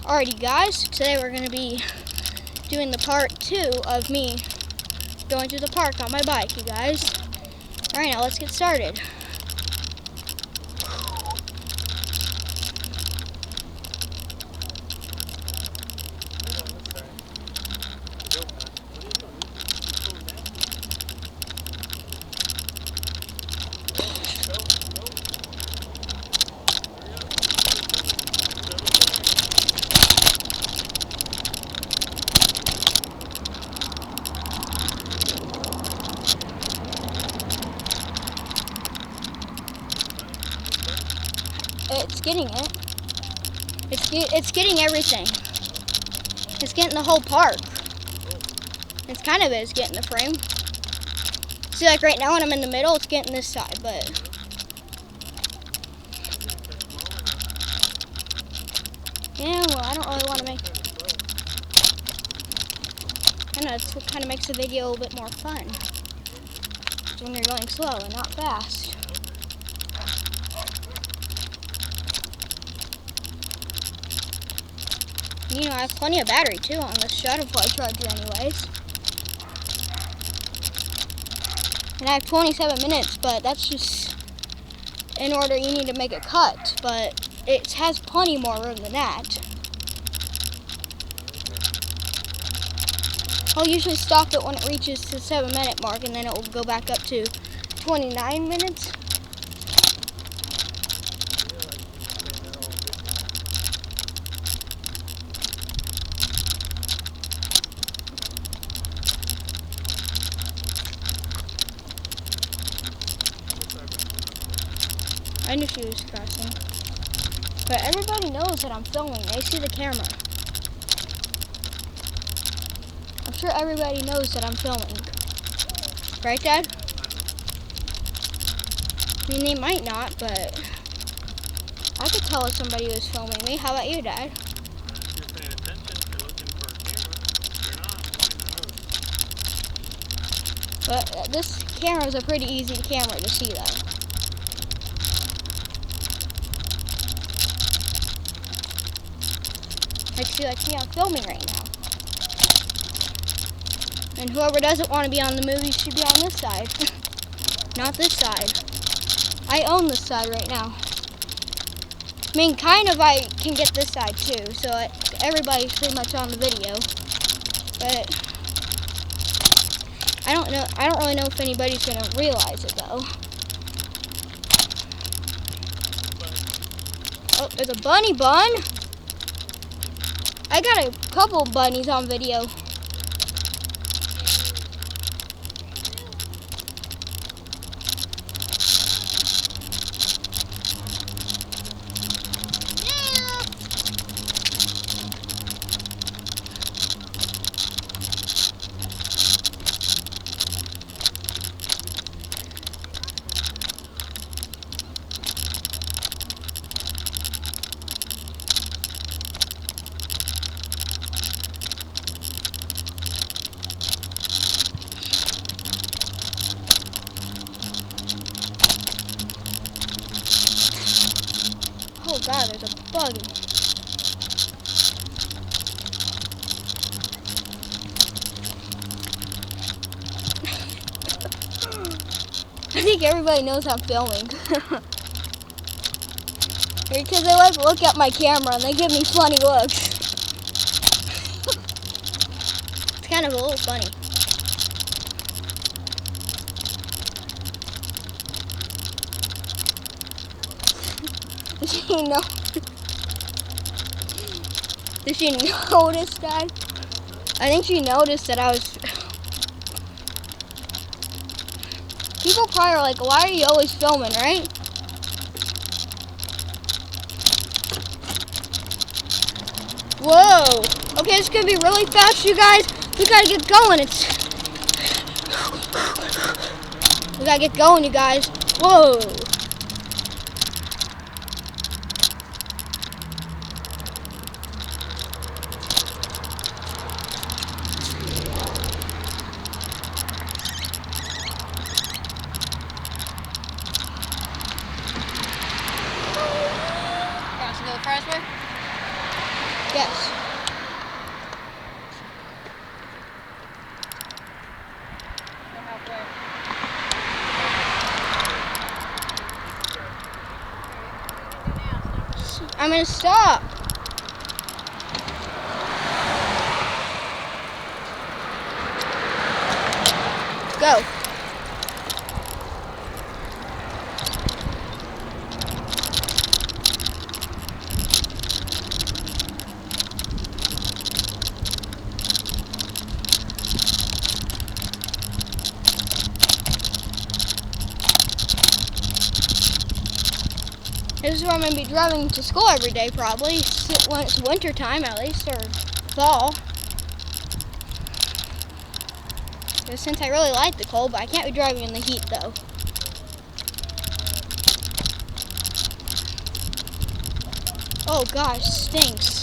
Alrighty guys, today we're going to be doing the part 2 of me going to the park on my bike, you guys. Alright, now let's get started. It's getting it. It's getting everything. It's getting the whole park. It's kind of it's getting the frame. See, like right now when I'm in the middle, it's getting this side, but yeah, well, I don't really want to make. I know it's what kind of makes the video a little bit more fun. It's when you're going slow and not fast. You know, I have plenty of battery too on this Shutterfly charger anyways. And I have 27 minutes, but that's just in order you need to make a cut. But it has plenty more room than that. I'll usually stop it when it reaches the 7-minute mark, and then it will go back up to 29 minutes. I knew she was crossing. But everybody knows that I'm filming. They see the camera. I'm sure everybody knows that I'm filming. Right, Dad? I mean, they might not, but I could tell if somebody was filming me. How about you, Dad? If you're paying attention, you're looking for a camera. If you're not, But this camera is a pretty easy camera to see, though. Like, see, I'm filming right now. And whoever doesn't want to be on the movie should be on this side. Not this side. I own this side right now. I mean, kind of I can get this side too, so everybody's pretty much on the video. But I don't really know if anybody's going to realize it though. Oh, there's a bunny bun. I got a couple bunnies on video. Oh God, there's a buggy. I think everybody knows I'm filming. Because they like look at my camera and they give me funny looks. It's kind of a little funny. Did she notice that? I think she noticed that I was... People probably are like, why are you always filming, right? Whoa! Okay, it's gonna be really fast, you guys. We gotta get going. We gotta get going, you guys. Whoa! the first one? Yes. Go halfway. I'm gonna stop. Go. This is where I'm going to be driving to school every day, probably, when it's winter time at least, or fall. Since I really like the cold, but I can't be driving in the heat, though. Oh gosh, stinks.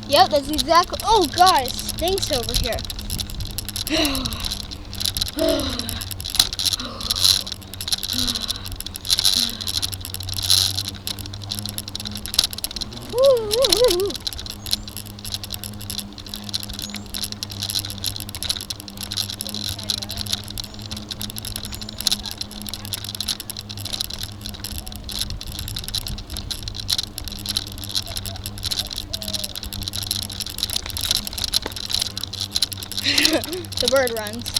Yep, that's exactly. Oh god, it stinks over here. The bird runs.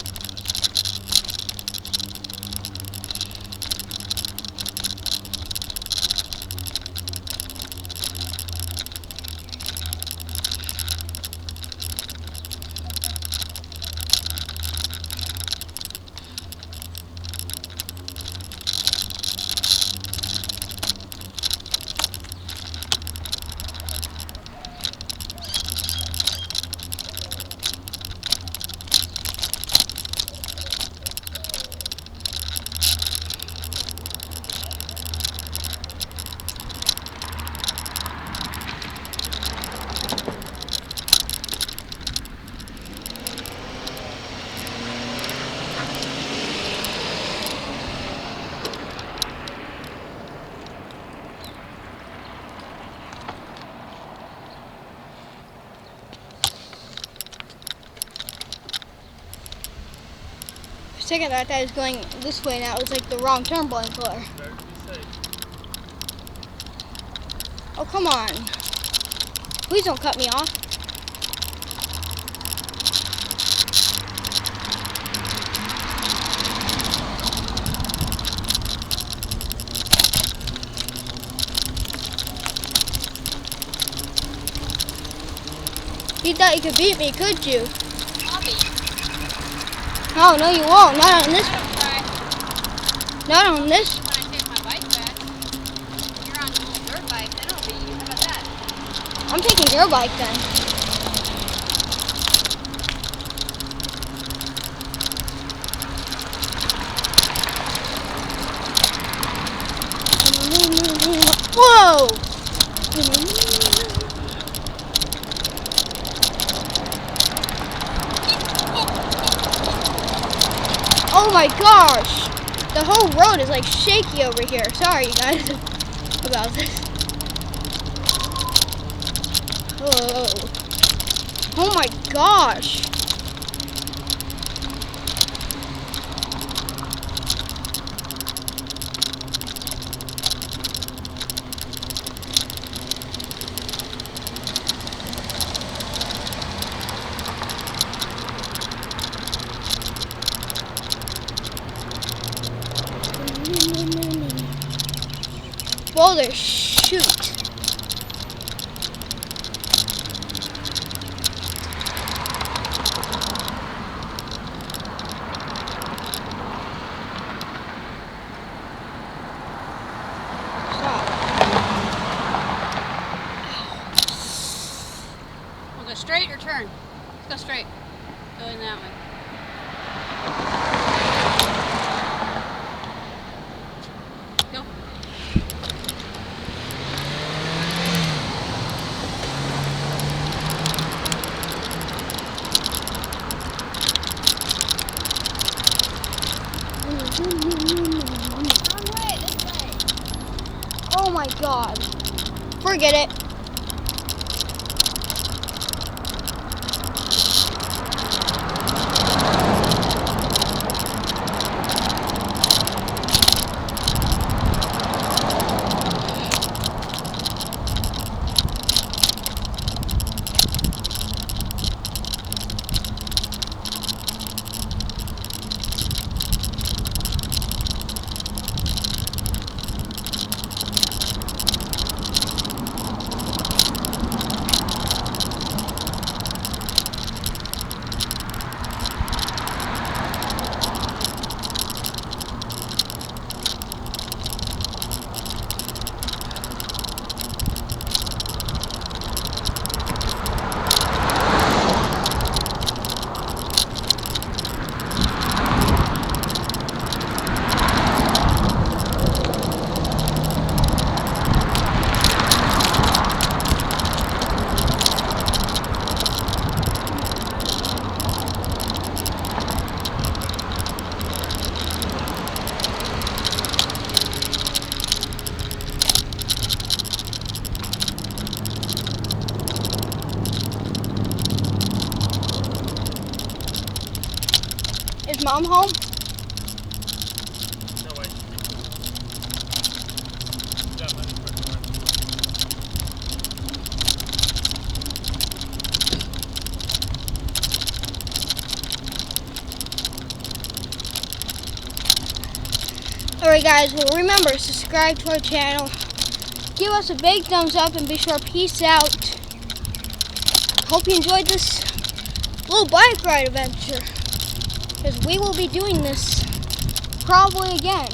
For a second, I thought I was going this way, and that was like the wrong turn blinker. Better to be safe. Oh, come on. Please don't cut me off. You thought you could beat me, could you? I'll beat you. Oh, no, you won't. Not on this. I don't try. Not on this. When I take my bike back, you're on a dirt bike, then I'll beat you. How about that? I'm taking your bike then. Whoa! Oh my gosh! The whole road is like shaky over here. Sorry, you guys, about this. Whoa. Oh my gosh! Boulder, shoot. Stop. We'll go straight or turn? Let's go straight. Go in that way. Wrong way, this way. Oh my god. Forget it. Is Mom home? No way. Got money for the run. Alright guys, well remember, subscribe to our channel. Give us a big thumbs up and be sure to peace out. Hope you enjoyed this little bike ride adventure, because we will be doing this probably again.